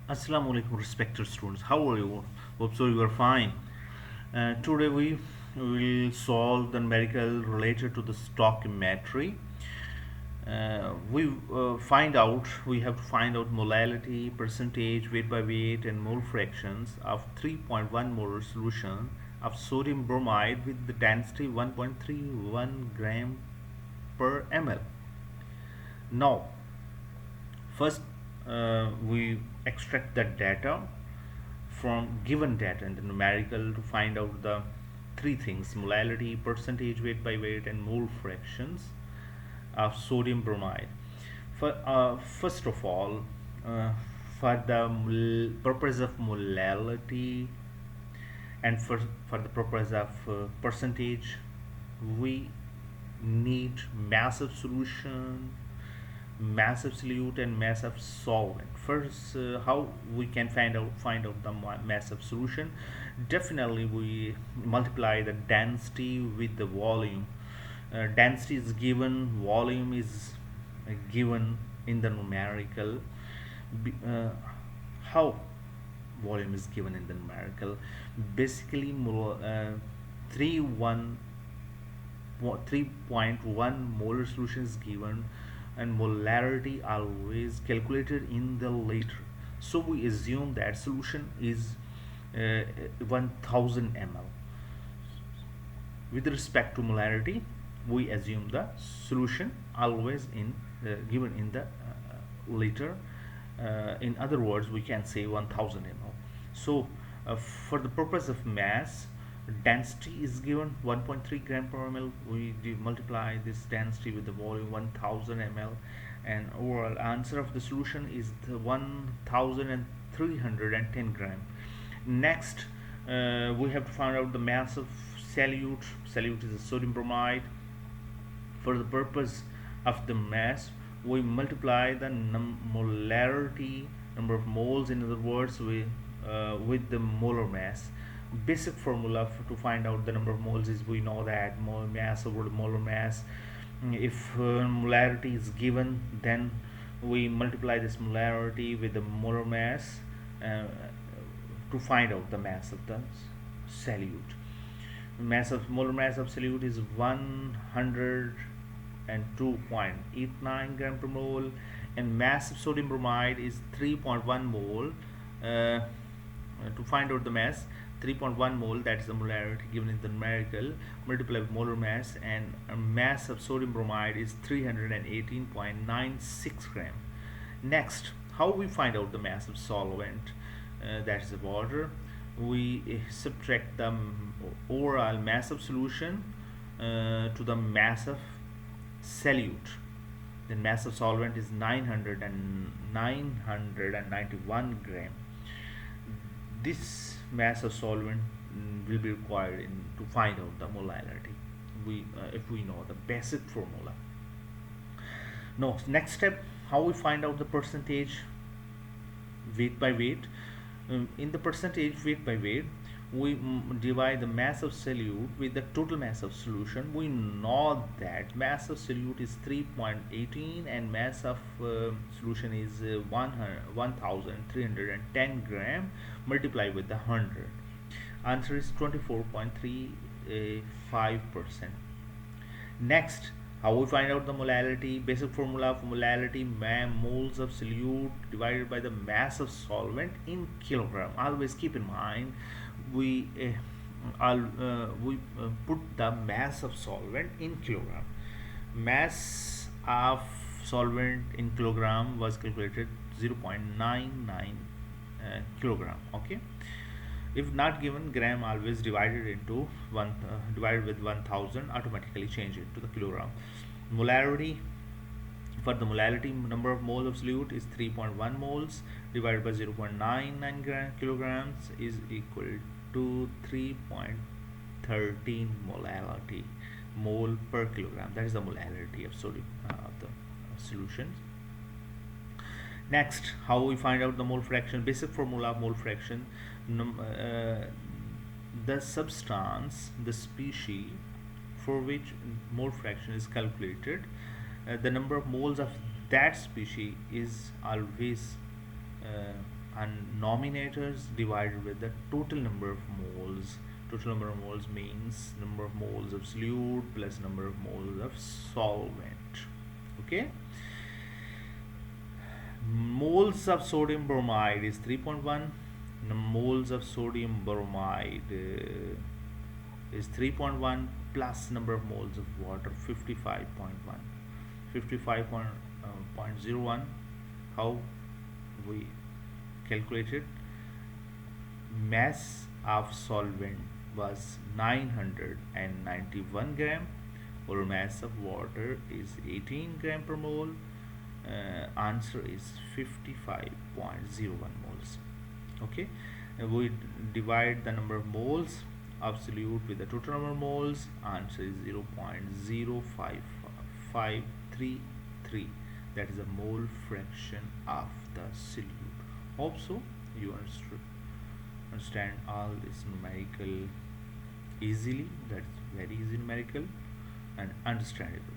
Assalamu alaikum, respected students. How are you? Hope so you are fine. Today we will solve the numerical related to the stoichiometry. We have to find out molality, percentage, weight by weight, and mole fractions of 3.1 molar solution of sodium bromide with the density 1.31 gram per ml. Now, first, we extract the data from given data in the numerical to find out the three things: molality, percentage, weight by weight, and mole fractions of sodium bromide. First of all, uh, for the purpose of molality and for the purpose of percentage, we need massive solution, massive solute, and massive solvent. First, how we can find out the massive solution? Definitely we multiply the density with the volume. Density is given, volume is given in the numerical. How volume is given in the numerical? Basically, 3 3.1 molar solution is given, and molarity always calculated in the liter. So we assume that solution is 1000 ml. With respect to molarity, we assume the solution always in given in the liter. In other words, we can say 1000 ml. So for the purpose of mass, density is given 1.3 gram per ml. We multiply this density with the volume 1000 ml, and overall answer of the solution is the 1310 gram. Next, we have to find out the mass of solute. Solute is a sodium bromide. For the purpose of the mass, we multiply the molarity, number of moles, in other words, with the molar mass. Basic formula to find out the number of moles is, we know that mole mass over the molar mass. If molarity is given, then we multiply this molarity with the molar mass to find out the mass of the solute. Molar mass of solute is 102.89 gram per mole, and mass of sodium bromide is 3.1 mole. To find out the mass, 3.1 mole, that is the molarity given in the numerical, multiply with molar mass, and mass of sodium bromide is 318.96 gram. Next, how we find out the mass of solvent, that is the water? We subtract the overall mass of solution to the mass of solute. Then mass of solvent is 991 gram. This mass of solvent will be required to find out the molality. If we know the basic formula. Now, next step, how we find out the percentage weight by weight. In the percentage weight by weight, we divide the mass of solute with the total mass of solution. We know that mass of solute is 3.18 and mass of solution is 1310 gram. Multiply with the 100. Answer is 24.35%. Next, how we find out the molality? Basic formula for molality: moles of solute divided by the mass of solvent in kilogram. Always keep in mind, we put the mass of solvent in kilogram. Mass of solvent in kilogram was calculated 0.99 kilogram. Okay, if not given gram, always divided into divided with 1000, automatically change it to the kilogram. Molarity: for the molality, number of moles of solute is 3.1 moles divided by 0.99 kilograms is equal to 3.13 molality, mole per kilogram. That is the molality of sodium of the solution. Next, how we find out the mole fraction? Basic formula of mole fraction: the substance, the species for which mole fraction is calculated, the number of moles of that species is always nominators divided with the total number of moles. Total number of moles means number of moles of solute plus number of moles of solvent. Okay, moles of sodium bromide is 3.1. Moles of sodium bromide is 3.1 plus number of moles of water 55.1. 55.01. How we calculated? Mass of solvent was 991 gram, or mass of water is 18 gram per mole. Answer is 55.01 moles. Okay, we divide the number of moles of solute with the total number of moles. Answer is 0.05533. That is the mole fraction of the solute. Hope so you understand all this numerical easily. That's very easy numerical and understandable.